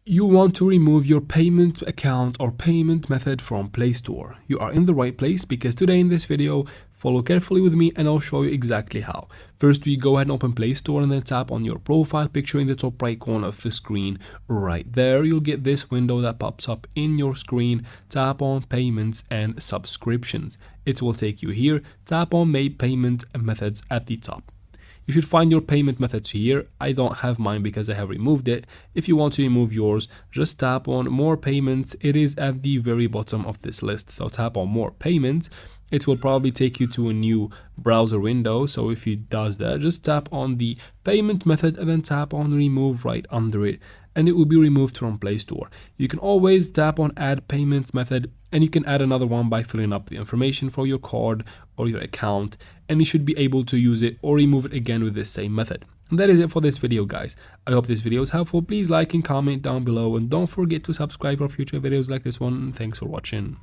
You want to remove your payment account or payment method from Play Store. You are in the right place because today in this video, follow carefully with me and I'll show you exactly how. First, we go ahead and open Play Store and then tap on your profile picture in the top right corner of the screen. Right there, you'll get this window that pops up in your screen. Tap on Payments and Subscriptions. It will take you here. Tap on Make Payment Methods at the top. You should find your payment methods here. I don't have mine because I have removed it. If you want to remove yours, just tap on More Payments. It is at the very bottom of this list. So tap on More Payments. It will probably take you to a new browser window. So if it does that, just tap on the payment method and then tap on Remove right under it, and it will be removed from Play Store. You can always tap on Add Payment Method, and you can add another one by filling up the information for your card or your account, and you should be able to use it or remove it again with the same method. And that is it for this video, guys. I hope this video is helpful. Please like and comment down below, and don't forget to subscribe for future videos like this one. Thanks for watching.